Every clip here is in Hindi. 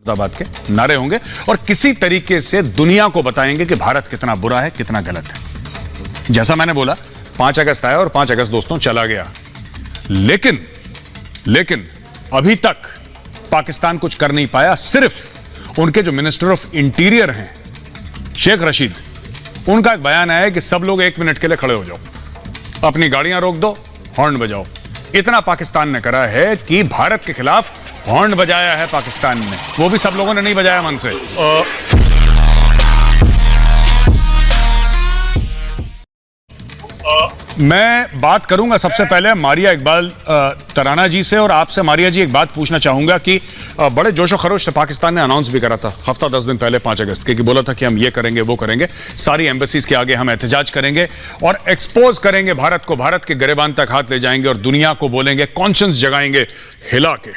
मुर्दाबाद के नारे होंगे और किसी तरीके से दुनिया को बताएंगे कि भारत कितना बुरा है, कितना गलत है। जैसा मैंने बोला, 5 अगस्त आया और 5 अगस्त दोस्तों चला गया, लेकिन अभी तक पाकिस्तान कुछ कर नहीं पाया। सिर्फ उनके जो मिनिस्टर ऑफ इंटीरियर हैं शेख रशीद, उनका एक बयान आया है कि सब लोग 1 मिनट के लिए खड़े हो जाओ, अपनी गाड़ियां रोक दो, हॉर्न बजाओ। इतना पाकिस्तान ने करा है कि भारत के खिलाफ हॉर्न बजाया है पाकिस्तान ने, वो भी सब लोगों ने नहीं बजाया मन से। मैं बात करूंगा सबसे पहले मारिया इकबाल तराना जी से, और आपसे मारिया जी एक बात पूछना चाहूंगा कि बड़े जोशो खरोश से पाकिस्तान ने अनाउंस भी करा था हफ्ता 10 दिन पहले 5 अगस्त के, कि बोला था कि हम ये करेंगे वो करेंगे, सारी एम्बेसीज के आगे हम एहतजाज करेंगे और एक्सपोज करेंगे भारत को, भारत के गिरेबान तक हाथ ले जाएंगे और दुनिया को बोलेंगे, कॉन्शियंस जगाएंगे, हिला के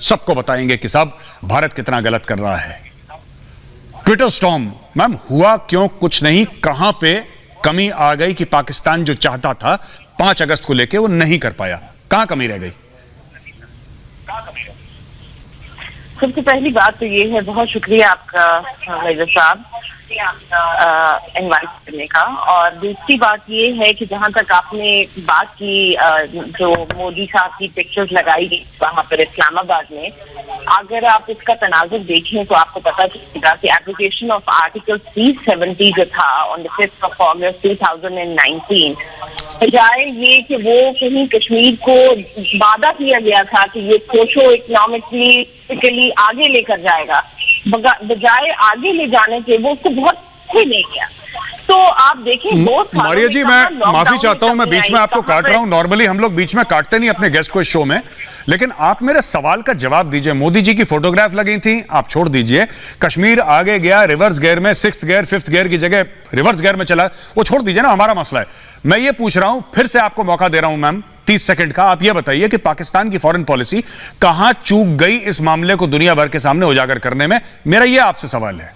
सबको बताएंगे कि साहब भारत कितना गलत कर रहा है। ट्विटर स्टॉर्म मैम हुआ क्यों? कुछ नहीं, कहां पे कमी आ गई कि पाकिस्तान जो चाहता था 5 अगस्त को लेके वो नहीं कर पाया? कहां कमी रह गई? सबसे पहली बात तो ये है, बहुत शुक्रिया आपका मेजर साहब इनवाइट करने का। और दूसरी बात ये है कि जहां तक आपने बात की, जो मोदी साहब की पिक्चर्स लगाई वहां पर इस्लामाबाद में, अगर आप इसका तनाजुर देखें तो आपको पता चलेगा कि एप्लीकेशन ऑफ आर्टिकल 370 जो था on the 5th of August 2019, बजाय ये कि वो कहीं कश्मीर को वादा किया गया था कि ये सोशो इकोनॉमिकली आगे लेकर जाएगा, बजाय आगे ले जाने के वो उसको बहुत ही नहीं किया। तो आप देखें, मारिया जी मैं माफी चाहता हूं, मैं बीच में आपको काट रहा हूं। नॉर्मली हम लोग बीच में काटते नहीं अपने गेस्ट को इस शो में, लेकिन आप मेरे सवाल का जवाब दीजिए। मोदी जी की फोटोग्राफ लगी थी, आप छोड़ दीजिए। कश्मीर आगे गया रिवर्स गियर में, 6th गियर 5th गियर की जगह रिवर्स गियर में चला, वो छोड़ दीजिए ना, हमारा मसला है। मैं ये पूछ रहा हूं, फिर से आपको मौका दे रहा हूं मैम 30 सेकंड का, आप ये बताइए कि पाकिस्तान की फॉरेन पॉलिसी कहां चूक गई इस मामले को दुनिया भर के सामने उजागर करने में? मेरा ये आपसे सवाल है।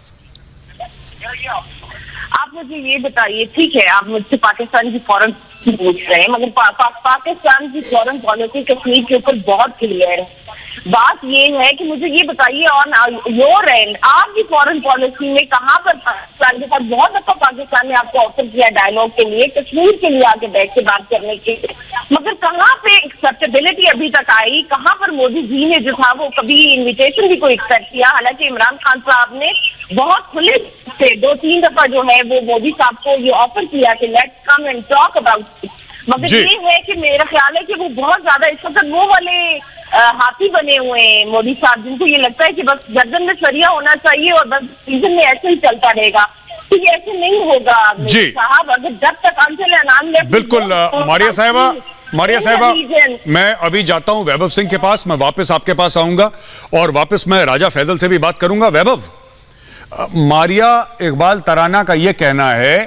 आप मुझे ये बताइए, ठीक है आप मुझसे पाकिस्तान की फॉरेन पूछ रहे हैं, मगर पाकिस्तान की फॉरेन पॉलिसी कश्मीर के ऊपर बहुत क्लियर है। बात ये है कि मुझे ये बताइए ऑन योर एंड, आपकी फॉरेन पॉलिसी में कहां पर पाकिस्तान के साथ, बहुत दफा पाकिस्तान ने आपको ऑफर किया डायलॉग के लिए, कश्मीर के लिए आके बैठ के बात करने के लिए, मगर कहां पे एक्सेप्टेबिलिटी अभी तक आई? कहां पर मोदी जी ने जो था वो कभी इन्विटेशन भी कोई एक्सेप्ट किया? हालांकि इमरान खान साहब ने बहुत खुले से 2-3 दफा जो है वो मोदी साहब को ये ऑफर किया कि let's come and talk about it, मगर ये है कि मेरा ख्याल है कि वो बहुत ज्यादा इस वक्त वो वाले हाथी बने हुए हैं मोदी साहब, जिनको ये लगता है कि बस गर्दन में सरिया होना चाहिए और बस सीजन में ऐसे ही चलता रहेगा। तो ये ऐसे नहीं होगा साहब, अगर जब तक अंचल बिल्कुल मारिया साहिबा मैं अभी जाता हूं वैभव सिंह के पास, मैं वापस आपके पास आऊंगा और वापस मैं राजा फैजल से भी बात करूंगा। वैभव, मारिया इकबाल तराना का यह कहना है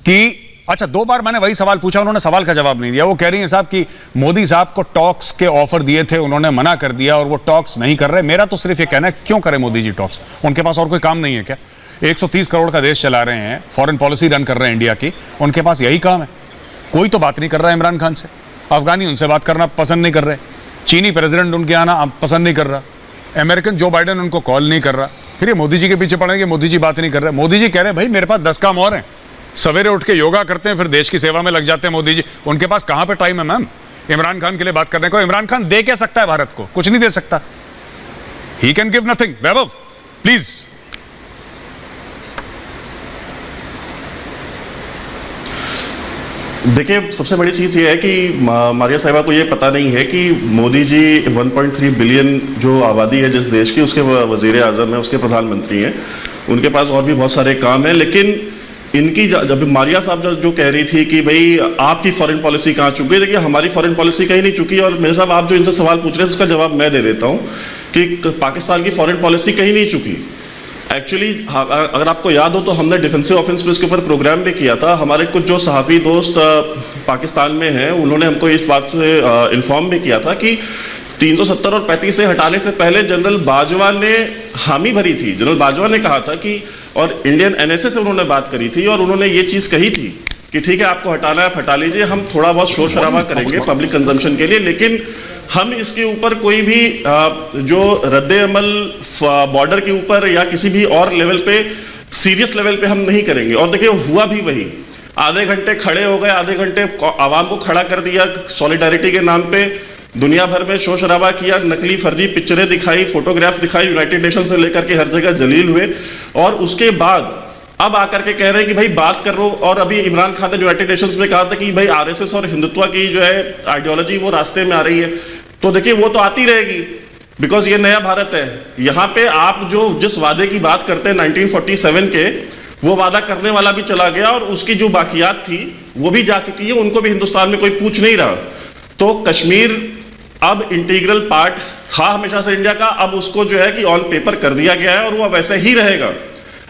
कि अच्छा, 2 बार मैंने वही सवाल पूछा, उन्होंने सवाल का जवाब नहीं दिया। वो कह रही हैं साहब कि मोदी साहब को टॉक्स के ऑफर दिए थे, उन्होंने मना कर दिया और वो टॉक्स नहीं कर रहे। मेरा तो सिर्फ ये कहना है, क्यों करें मोदी जी टॉक्स? उनके पास और कोई काम नहीं है क्या? 130 करोड़ का देश चला रहे हैं, फॉरेन पॉलिसी रन कर रहे हैं इंडिया की, उनके पास यही काम है। कोई तो बात नहीं कर रहा है इमरान खान से, अफगानी उनसे बात करना पसंद नहीं कर रहे, चीनी प्रेसिडेंट उनके आना पसंद नहीं कर रहा, अमेरिकन जो बाइडेन उनको कॉल नहीं कर रहा, फिर ये मोदी जी के पीछे पड़ेंगे, मोदी जी बात नहीं कर रहे। मोदी जी कह रहे हैं भाई मेरे पास 10 काम और हैं, सवेरे उठ के योगा करते हैं, फिर देश की सेवा में लग जाते हैं मोदी जी। उनके पास कहां पे टाइम है मैम इमरान खान के लिए बात करने को? इमरान खान दे क्या सकता है भारत को? कुछ नहीं दे सकता, he can give nothing. Vaibhav please. देखिए, सबसे बड़ी चीज़ ये है कि मारिया साहिबा को ये पता नहीं है कि मोदी जी 1.3 बिलियन जो आबादी है जिस देश की, उसके वजीर आज़म है, उसके प्रधानमंत्री हैं, उनके पास और भी बहुत सारे काम हैं। लेकिन इनकी जब मारिया साहब जो कह रही थी कि भाई आपकी फॉरेन पॉलिसी कहाँ चुकी है, देखिए हमारी फॉरेन पॉलिसी कहीं नहीं चुकी। और मेरे साहब, आप जो इनसे सवाल पूछ रहे हैं उसका जवाब मैं दे देता हूँ कि पाकिस्तान की फॉरेन पॉलिसी कहीं नहीं चुकी। एक्चुअली अगर आपको याद हो तो हमने डिफेंसिव ऑफेंस पे इसके ऊपर प्रोग्राम भी किया था। हमारे कुछ जो सहाफ़ी दोस्त पाकिस्तान में हैं, उन्होंने हमको इस बात से इन्फॉर्म भी किया था कि 370 और 35 से हटाने से पहले जनरल बाजवा ने हामी भरी थी। जनरल बाजवा ने कहा था कि, और इंडियन NSA से उन्होंने बात करी थी और उन्होंने ये चीज़ कही थी कि ठीक है आपको हटाना है, आप हटा लीजिए, हम थोड़ा बहुत शोर शराबा करेंगे पब्लिक कंजम्पशन के लिए, लेकिन हम इसके ऊपर कोई भी जो रद्दे अमल बॉर्डर के ऊपर या किसी भी और लेवल पे सीरियस लेवल पे हम नहीं करेंगे। और देखिए हुआ भी वही, आधे घंटे खड़े हो गए, आधे घंटे आवाम को खड़ा कर दिया, सॉलिडारिटी के नाम पे दुनिया भर में शोर शराबा किया, नकली फर्जी पिक्चरें दिखाई, फोटोग्राफ दिखाई, यूनाइटेड नेशन से लेकर के हर जगह जलील हुए। और उसके बाद अब आकर के कह रहे हैं कि भाई बात कर रो। और अभी इमरान खान ने यूनाइटेड नेशंस में कहा था कि भाई आरएसएस और हिंदुत्व की जो है आइडियोलॉजी वो रास्ते में आ रही है। तो देखिए वो तो आती रहेगी, बिकॉज ये नया भारत है। यहाँ पे आप जो जिस वादे की बात करते हैं 1947 के, वो वादा करने वाला भी चला गया और उसकी जो बाकियात थी वो भी जा चुकी है, उनको भी हिंदुस्तान में कोई पूछ नहीं रहा। तो कश्मीर अब इंटीग्रल पार्ट था हमेशा से इंडिया का, अब उसको जो है कि ऑन पेपर कर दिया गया है और वो वैसे ही रहेगा।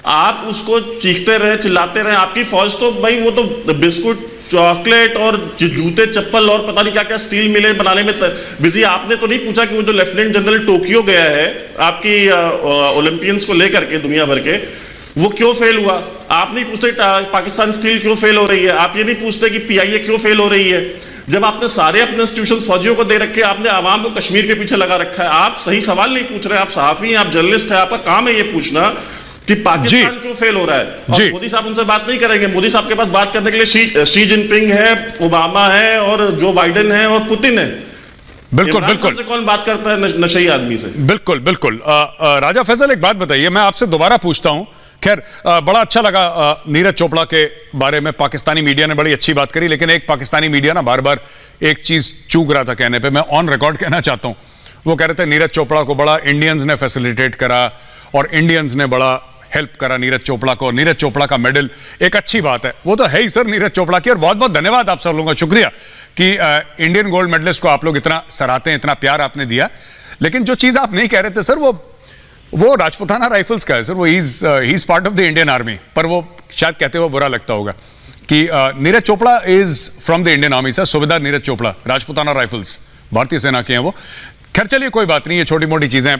आप उसको चीखते रहे, चिल्लाते रहे, आपकी फौज तो भाई वो तो बिस्कुट, चॉकलेट और जूते चप्पल और पता नहीं क्या क्या स्टील मिले बनाने में बिजी। आपने तो नहीं पूछा कि वो जो लेफ्टिनेंट जनरल टोक्यो गया है आपकी ओलंपियंस को लेकर के दुनिया भर के, वो क्यों फेल हुआ? आप नहीं पूछते पाकिस्तान स्टील क्यों फेल हो रही है? आप ये नहीं पूछते कि पीआईए क्यों फेल हो रही है? जब आपने सारे अपने इंस्टीट्यूशंस फौजियों को दे रखे, आपने आवाम को कश्मीर के पीछे लगा रखा है, आप सही सवाल नहीं पूछ रहे। आप सहाफी हैं, आप जर्नलिस्ट हैं, आपका काम है ये पूछना कि पाकिस्तान क्यों फेल हो रहा है। और मोदी साहब उनसे बात नहीं करेंगे। मोदी साहब के पास बात करने के लिए शी जिनपिंग है, ओबामा है और जो बाइडेन है और पुतिन है। बिल्कुल बिल्कुल। से कौन बात करता है नशई आदमी से? बिल्कुल बिल्कुल। राजा फैसल एक बात बताइए, मैं आपसे दोबारा पूछता हूं। खैर बड़ा अच्छा लगा नीरज चोपड़ा के बारे में पाकिस्तानी मीडिया ने बड़ी अच्छी बात करी, लेकिन एक पाकिस्तानी मीडिया ना बार बार एक चीज चूक रहा था कहने पे, मैं ऑन रिकॉर्ड कहना चाहता हूं। वो कह रहे थे नीरज चोपड़ा को बड़ा इंडियंस ने फैसिलिटेट करा और इंडियंस ने बड़ा हेल्प करा नीरज चोपड़ा को, नीरज चोपड़ा का मेडल एक अच्छी बात है, वो तो है ही सर नीरज चोपड़ा की। और बहुत बहुत धन्यवाद आप सब लोगों का, शुक्रिया कि इंडियन गोल्ड मेडलिस्ट को आप लोग इतना सराहते हैं, इतना प्यार आपने दिया। लेकिन जो चीज आप नहीं कह रहे थे सर, वो राजपुताना राइफल्स का है सर, वो he is part of the Indian army. पर वो शायद कहते हुए बुरा लगता होगा कि Neeraj Chopra is from the Indian army sir, सूबेदार नीरज चोपड़ा, राजपुताना राइफल्स भारतीय सेना के हैं वो। खैर चलिए कोई बात नहीं, ये छोटी मोटी चीजें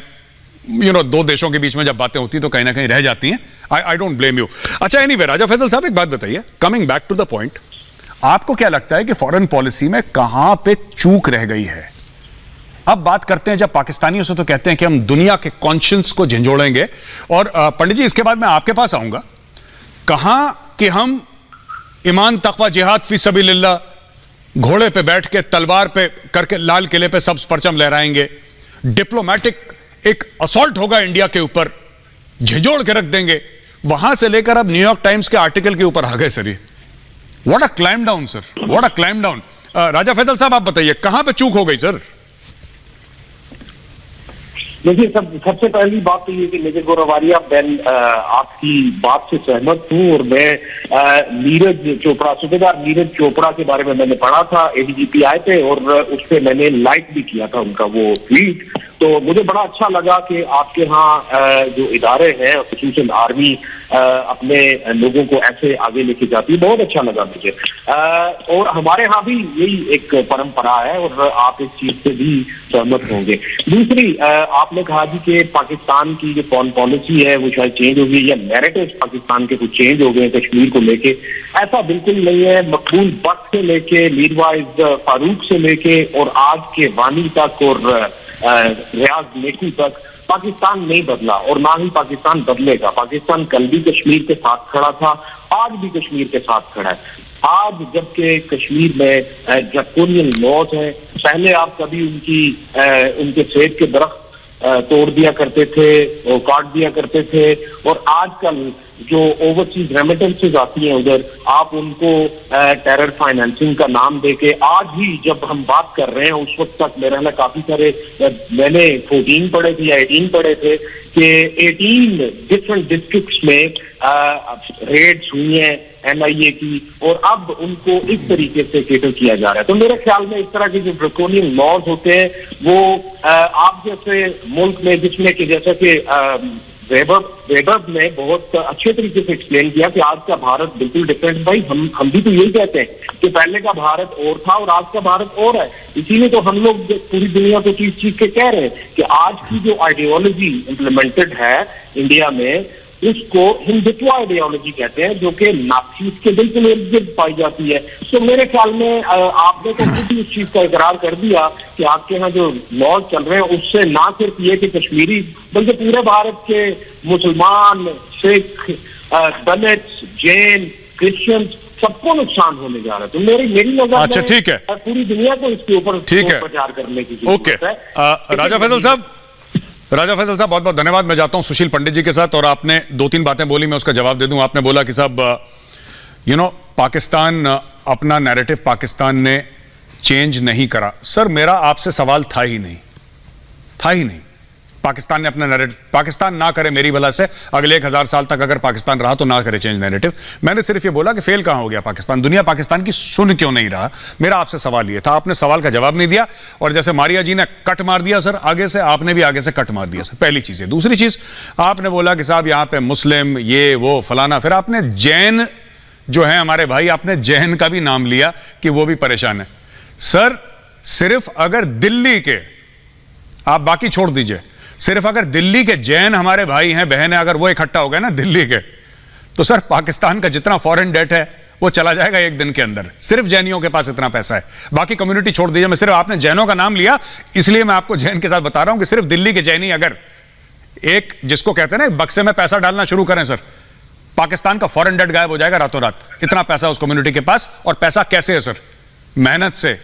दो देशों के बीच में जब बातें होती तो कहीं ना कहीं रह जाती हैं। I don't blame you. अच्छा एनीवे, राजा फैसल साहब एक बात बताइए, coming back to the point, आपको क्या लगता है कि फॉरेन पॉलिसी में कहां पे चूक रह गई है? अब बात करते हैं जब पाकिस्तानियों से, तो कहते हैं कि हम दुनिया के कॉन्शियंस को झंझोड़ेंगे। और पंडित जी इसके बाद मैं आपके पास आऊंगा, कहां कि हम ईमान तकवा जिहाद फी सबीलिल्लाह घोड़े पे बैठ के तलवार पे करके लाल किले पे सब्ज परचम लहराएंगे, डिप्लोमेटिक एक असॉल्ट होगा इंडिया के ऊपर, झिझोड़ के रख देंगे, वहां से लेकर अब न्यूयॉर्क टाइम्स के आर्टिकल के ऊपर आ गए सर। ये what a climb down sir, what a climb down. Raja Faisal साहब आप बताइए कहां पे चूक हो गई सर? देखिए सबसे पहली बात तो ये कि मेजर गौरवारिया, मैं आपकी बात से सहमत हूँ। और मैं नीरज चोपड़ा, सूबेदार नीरज चोपड़ा के बारे में मैंने पढ़ा था ADGPI पे, और उस पर मैंने लाइक भी किया था उनका वो ट्वीट। तो मुझे बड़ा अच्छा लगा कि आपके यहाँ जो इदारे हैं, खुसूसन आर्मी, अपने लोगों को ऐसे आगे लेके जाती है, बहुत अच्छा लगा मुझे। और हमारे यहाँ भी यही एक परंपरा है और आप इस चीज से भी सहमत होंगे। दूसरी, आपने कहा जी कि पाकिस्तान की जो फॉरेन पॉलिसी है वो शायद चेंज हो गई, या नैरेटिव्स पाकिस्तान के कुछ चेंज हो गए कश्मीर को लेके। ऐसा बिल्कुल नहीं है। मकबूल बख्श से लेके मीरवाइज फारूक से लेके और आज के वानी तक और रियाज नेकू तक पाकिस्तान नहीं बदला और ना ही पाकिस्तान बदलेगा। पाकिस्तान कल भी कश्मीर के साथ खड़ा था, आज भी कश्मीर के साथ खड़ा है। आज जबकि कश्मीर में ड्रैकोनियन लॉज है, पहले आप कभी उनके सेब के दरख्त तोड़ दिया करते थे और काट दिया करते थे, और आजकल जो ओवरसीज रेमिटेंसेज आती हैं उधर, आप उनको टेरर फाइनेंसिंग का नाम देके, आज ही जब हम बात कर रहे हैं उस वक्त तक मेरे में काफी सारे, मैंने 14 पढ़े थे या 18 पढ़े थे कि 18 डिफरेंट डिस्ट्रिक्ट्स में रेड्स हुई हैं NIA की, और अब उनको इस तरीके से केटर किया जा रहा है। तो मेरे ख्याल में इस तरह के जो ड्रैकोनियन लॉज होते हैं वो आप जैसे मुल्क में, जिसमें कि जैसा कि वेबर ने बहुत अच्छे तरीके से एक्सप्लेन किया कि आज का भारत बिल्कुल डिफरेंट। भाई हम भी तो यही कहते हैं कि पहले का भारत और था और आज का भारत और है। इसीलिए तो हम लोग पूरी दुनिया को चीज के कह रहे हैं कि आज की जो आइडियोलॉजी इम्प्लीमेंटेड है इंडिया में, उसको हिंदुत्व आइडियोलॉजी कहते हैं, जो कि नाथीज के बिल्कुल इर्द गिर्द पाई जाती है। तो मेरे ख्याल में आपने तो खुद ही उस चीज का इकरार कर दिया कि आपके यहाँ जो लॉज चल रहे हैं उससे ना सिर्फ ये कि कश्मीरी बल्कि पूरे भारत के मुसलमान, सिख, दलित, जैन, क्रिश्चियन सबको नुकसान होने जा रहा है। तो मेरी नजर अच्छा, ठीक है, पूरी दुनिया को इसके ऊपर ठीक है, प्रचार करने की ओके। राजा फैसल साहब बहुत बहुत धन्यवाद। मैं जाता हूं सुशील पंडित जी के साथ। और आपने 2-3 बातें बोली, मैं उसका जवाब दे दूं। आपने बोला कि साहब पाकिस्तान अपना नैरेटिव पाकिस्तान ने चेंज नहीं करा। सर, मेरा आपसे सवाल था ही नहीं। पाकिस्तान ने अपना नैरेटिव, पाकिस्तान ना करे मेरी भला से, अगले 1000 साल तक अगर पाकिस्तान रहा तो ना करे चेंज नैरेटिव। मैंने सिर्फ ये बोला कि फेल कहां हो गया पाकिस्तान, दुनिया पाकिस्तान की सुन क्यों नहीं रहा। मेरा आपसे सवाल ये था, आपने सवाल का जवाब नहीं दिया। और जैसे मारिया जी ने कट मार दिया सर आगे से, आपने भी आगे से कट मार दिया सर। पहली चीज है। दूसरी चीज, आपने बोला कि साहब यहां पे मुस्लिम ये वो फलाना, फिर आपने जैन जो है हमारे भाई, आपने जैन का भी नाम लिया कि वो भी परेशान है। सर, सिर्फ अगर दिल्ली के, आप बाकी छोड़ दीजिए, सिर्फ अगर दिल्ली के जैन हमारे भाई हैं, बहन है, अगर वो इकट्ठा हो गए ना दिल्ली के, तो सर पाकिस्तान का जितना फॉरेन डेट है वो चला जाएगा एक दिन के अंदर। सिर्फ जैनियों के पास इतना पैसा है, बाकी कम्युनिटी छोड़ दीजिए। मैं सिर्फ, आपने जैनों का नाम लिया इसलिए मैं आपको जैन के साथ बता रहा हूं कि सिर्फ दिल्ली के जैनी अगर एक, जिसको कहते हैं ना, बक्से में पैसा डालना शुरू करें सर, पाकिस्तान का फॉरेन डेट गायब हो जाएगा रातों रात। इतना पैसा उस कम्युनिटी के पास। और पैसा कैसे है सर? मेहनत से,